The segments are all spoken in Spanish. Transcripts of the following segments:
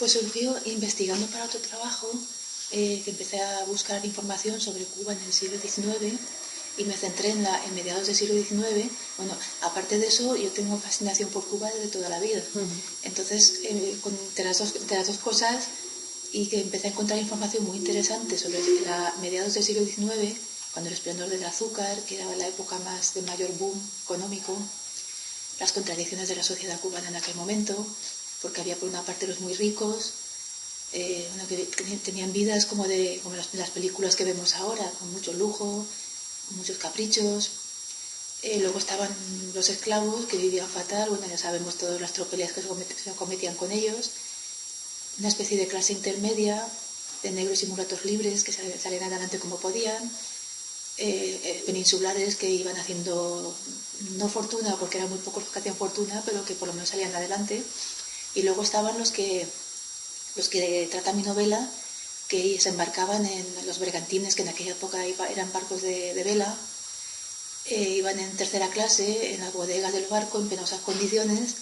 Pues surgió investigando para otro trabajo, que empecé a buscar información sobre Cuba en el siglo XIX y me centré en mediados del siglo XIX. Bueno, aparte de eso, yo tengo fascinación por Cuba desde toda la vida. Entonces, entre las dos cosas, y que empecé a encontrar información muy interesante sobre mediados del siglo XIX, cuando el esplendor del azúcar, que era la época más de mayor boom económico, las contradicciones de la sociedad cubana en aquel momento, porque había por una parte los muy ricos, que tenían vidas como las películas que vemos ahora, con mucho lujo, con muchos caprichos. Luego estaban los esclavos que vivían fatal, bueno, ya sabemos todas las tropelías que se cometían con ellos. Una especie de clase intermedia de negros y mulatos libres que salían adelante como podían. Peninsulares que iban haciendo no fortuna, porque eran muy pocos los que hacían fortuna, pero que por lo menos salían adelante. Y luego estaban los que trata mi novela, que se embarcaban en los bergantines, que en aquella época eran barcos de vela. Iban en tercera clase en las bodegas del barco en penosas condiciones,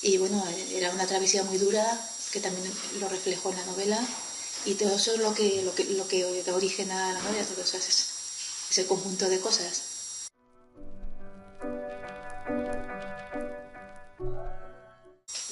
y bueno, era una travesía muy dura, que también lo reflejó en la novela, y todo eso es lo que da origen a la novela. Todo eso es ese conjunto de cosas.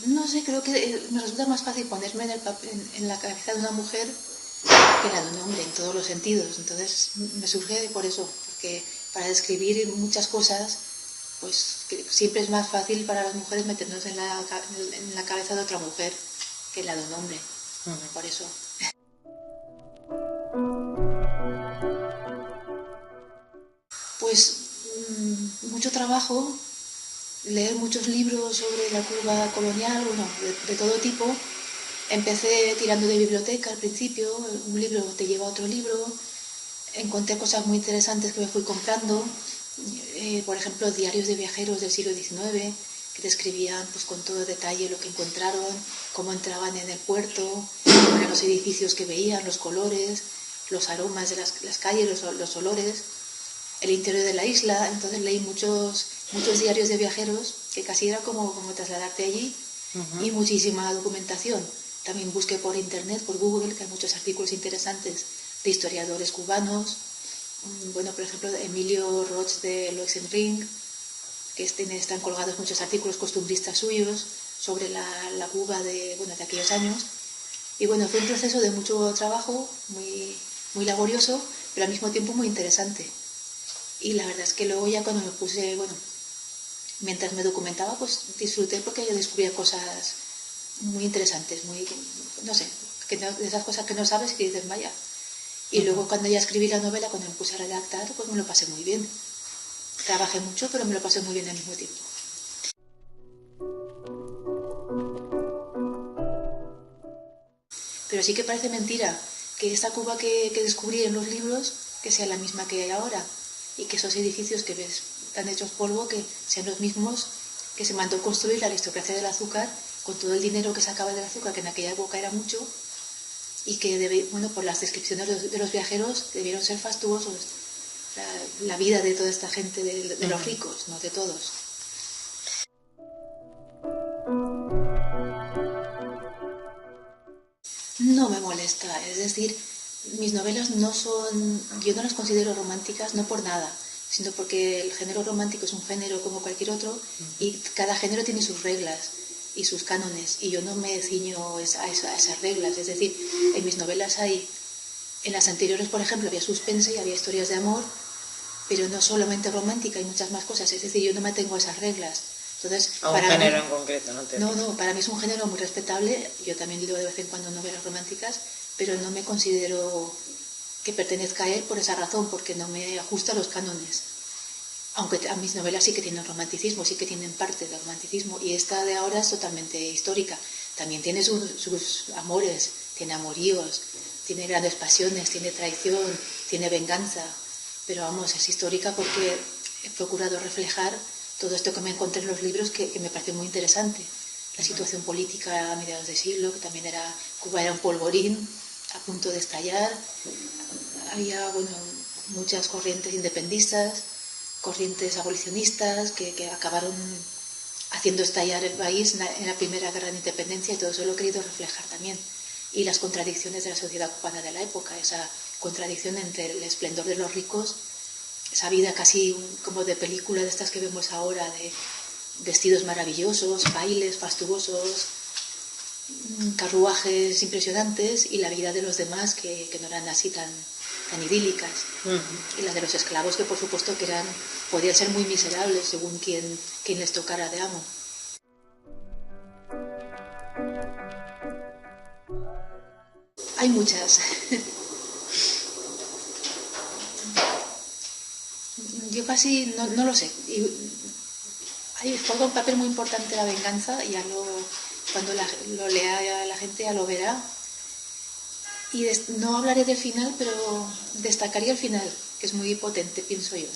No sé, creo que me resulta más fácil ponerme en la cabeza de una mujer que la de un hombre, en todos los sentidos. Entonces me surge por eso, porque para describir muchas cosas, pues siempre es más fácil para las mujeres meternos en la cabeza de otra mujer que la de un hombre. Por eso. Pues mucho trabajo, leer muchos libros sobre la Cuba colonial, bueno, de todo tipo. Empecé tirando de biblioteca al principio, un libro te lleva a otro libro. Encontré cosas muy interesantes que me fui comprando, por ejemplo, diarios de viajeros del siglo XIX, que describían pues, con todo detalle lo que encontraron, cómo entraban en el puerto, cómo eran los edificios que veían, los colores, los aromas de las calles, los olores, el interior de la isla. Entonces leí muchos diarios de viajeros, que casi era como trasladarte allí, y muchísima documentación. También busqué por internet, por Google, que hay muchos artículos interesantes de historiadores cubanos. Bueno, por ejemplo, Emilio Roch de Loexenring, que están colgados muchos artículos costumbristas suyos sobre la Cuba de aquellos años. Y bueno, fue un proceso de mucho trabajo, muy, muy laborioso, pero al mismo tiempo muy interesante. Y la verdad es que luego ya cuando me puse, mientras me documentaba, pues disfruté, porque yo descubría cosas muy interesantes, muy, no sé, de esas cosas que no sabes y que dices, vaya. Y luego cuando ya escribí la novela, cuando me puse a redactar, pues me lo pasé muy bien. Trabajé mucho, pero me lo pasé muy bien al mismo tiempo. Pero sí que parece mentira que esta Cuba que descubrí en los libros, que sea la misma que hay ahora, y que esos edificios que ves tan hechos polvo, que sean los mismos que se mandó construir la aristocracia del azúcar, con todo el dinero que sacaba del azúcar, que en aquella época era mucho, y que, por las descripciones de los viajeros, debieron ser fastuosos. La vida de toda esta gente, de los ricos, no de todos. No me molesta, es decir, mis novelas yo no las considero románticas, no por nada, sino porque el género romántico es un género como cualquier otro, y cada género tiene sus reglas y sus cánones, y yo no me ciño a esas reglas. Es decir, en mis novelas en las anteriores, por ejemplo, había suspense y había historias de amor, pero no solamente romántica, hay muchas más cosas. Es decir, yo no me atengo a esas reglas. Entonces, a un género en concreto, ¿no? No, para mí es un género muy respetable. Yo también leo de vez en cuando novelas románticas, pero no me considero que pertenezca a él por esa razón, porque no me ajusta a los cánones. Aunque a mis novelas sí que tienen romanticismo, sí que tienen parte de romanticismo, y esta de ahora es totalmente histórica. También tiene sus amores, tiene amoríos, tiene grandes pasiones, tiene traición, tiene venganza, pero vamos, es histórica porque he procurado reflejar todo esto que me encontré en los libros, que me pareció muy interesante. La situación política a mediados de siglo, que también Cuba era un polvorín a punto de estallar. Había, muchas corrientes independistas, corrientes abolicionistas que acabaron haciendo estallar el país en la primera guerra de independencia, y todo eso lo he querido reflejar también. Y las contradicciones de la sociedad cubana de la época, esa contradicción entre el esplendor de los ricos, esa vida casi como de película de estas que vemos ahora, de vestidos maravillosos, bailes fastuosos, carruajes impresionantes, y la vida de los demás que no eran así tan idílicas. Y la de los esclavos, que por supuesto que podían ser muy miserables según quien les tocara de amo. Hay muchas. Yo casi no lo sé. Juega un papel muy importante la venganza, cuando lo lea la gente ya lo verá. Y no hablaré del final, pero destacaría el final, que es muy potente, pienso yo.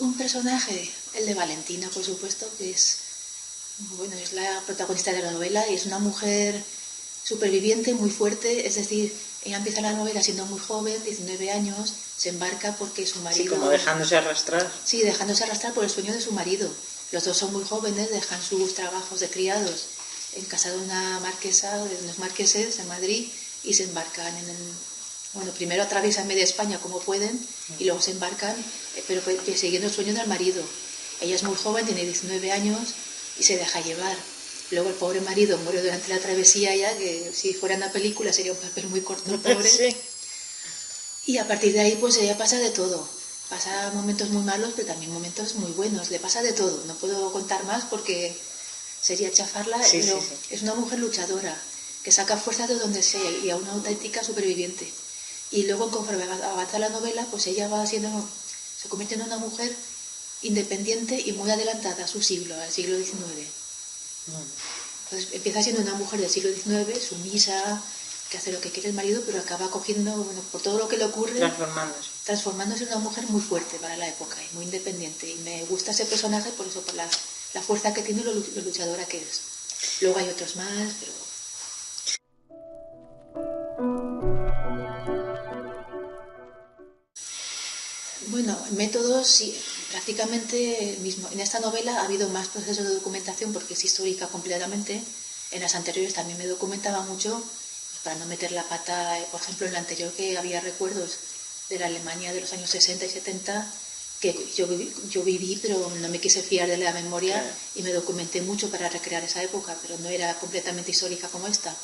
Un personaje, el de Valentina, por supuesto, que es la protagonista de la novela, y es una mujer superviviente, muy fuerte. Es decir, ella empieza la novela siendo muy joven, 19 años, se embarca porque su marido... Sí, como dejándose arrastrar. Sí, dejándose arrastrar por el sueño de su marido. Los dos son muy jóvenes, dejan sus trabajos de criados en casa de una marquesa, de unos marqueses en Madrid, y se embarcan primero atraviesan media España como pueden, y luego se embarcan, pero siguiendo el sueño del marido. Ella es muy joven, tiene 19 años, y se deja llevar. Luego el pobre marido muere durante la travesía, ya que si fuera una película sería un papel muy corto el pobre. Sí. Y a partir de ahí pues ella pasa de todo. Pasa momentos muy malos, pero también momentos muy buenos. Le pasa de todo. No puedo contar más porque sería chafarla, pero sí. Es una mujer luchadora, que saca fuerza de donde sea, y a una auténtica superviviente. Y luego, conforme avanza la novela, pues ella se convierte en una mujer independiente y muy adelantada a su siglo, al siglo XIX. Entonces empieza siendo una mujer del siglo XIX, sumisa, que hace lo que quiere el marido, pero acaba cogiendo, por todo lo que le ocurre, transformándose en una mujer muy fuerte para la época y muy independiente. Y me gusta ese personaje por eso, por la fuerza que tiene y lo luchadora que es. Luego hay otros más, pero... Bueno, métodos, sí, prácticamente el mismo. En esta novela ha habido más procesos de documentación porque es histórica completamente. En las anteriores también me documentaba mucho, para no meter la pata. Por ejemplo, en la anterior, que había recuerdos de la Alemania de los años 60 y 70, que yo viví, pero no me quise fiar de la memoria, claro. Y me documenté mucho para recrear esa época, pero no era completamente histórica como esta.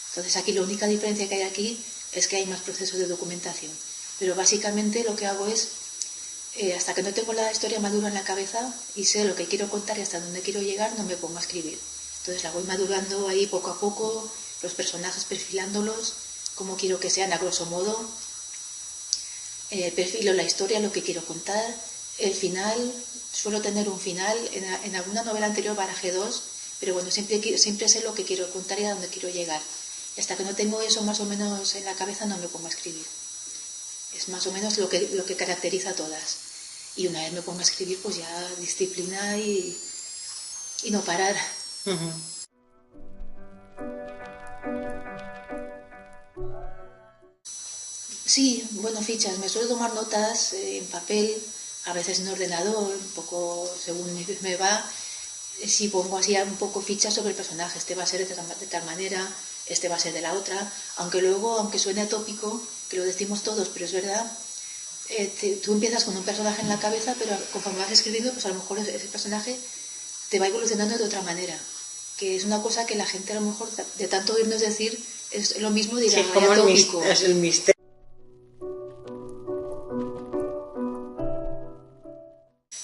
Entonces aquí la única diferencia que hay aquí es que hay más procesos de documentación. Pero básicamente lo que hago es, hasta que no tengo la historia madura en la cabeza y sé lo que quiero contar y hasta dónde quiero llegar, no me pongo a escribir. Entonces la voy madurando ahí poco a poco, los personajes perfilándolos, como quiero que sean a grosso modo, perfilo la historia, lo que quiero contar, el final. Suelo tener un final, en alguna novela anterior barajé dos, pero bueno, siempre sé lo que quiero contar y a dónde quiero llegar. Y hasta que no tengo eso más o menos en la cabeza, no me pongo a escribir. Es más o menos lo que caracteriza a todas. Y una vez me pongo a escribir, pues ya disciplina y no parar. Sí, bueno, fichas. Me suelo tomar notas en papel, a veces en ordenador, un poco según me va. Si pongo así un poco fichas sobre el personaje, este va a ser de tal manera, este va a ser de la otra, aunque luego, aunque suene atópico, que lo decimos todos, pero es verdad, tú empiezas con un personaje en la cabeza, pero conforme vas escribiendo, pues a lo mejor ese personaje te va evolucionando de otra manera, que es una cosa que la gente a lo mejor, de tanto oírnos decir, es lo mismo, dirá, sí, como atópico. Es el misterio.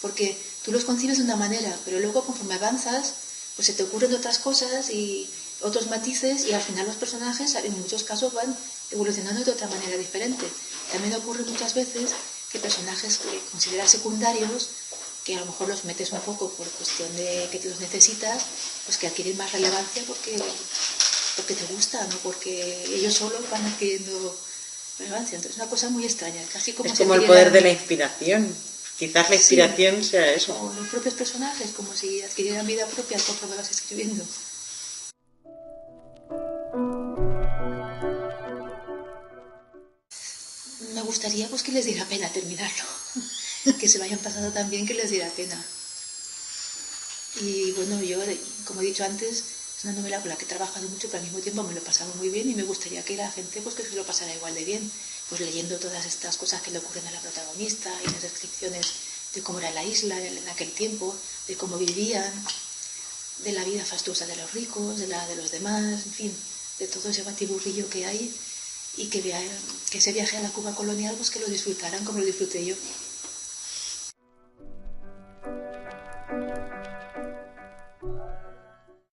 Porque tú los concibes de una manera, pero luego conforme avanzas, pues se te ocurren otras cosas y otros matices, y al final los personajes en muchos casos van evolucionando de otra manera diferente. También ocurre muchas veces que personajes que consideras secundarios, que a lo mejor los metes un poco por cuestión de que los necesitas, pues que adquieren más relevancia porque te gustan, no porque ellos solos van adquiriendo relevancia. Entonces es una cosa muy extraña, casi como... Es como el poder de la inspiración. Quizás la inspiración sea eso. O los propios personajes, como si adquirieran vida propia conforme vas escribiendo. Me gustaría pues que les diera pena terminarlo, que se lo hayan pasado tan bien que les diera pena. Y bueno, yo, como he dicho antes, es una novela con la que he trabajado mucho, pero al mismo tiempo me lo he pasado muy bien y me gustaría que la gente pues que se lo pasara igual de bien, pues leyendo todas estas cosas que le ocurren a la protagonista y las descripciones de cómo era la isla en aquel tiempo, de cómo vivían, de la vida fastuosa de los ricos, de la de los demás, en fin, de todo ese batiburrillo que hay, y que ese viaje a la Cuba colonial pues que lo disfrutaran como lo disfruté yo.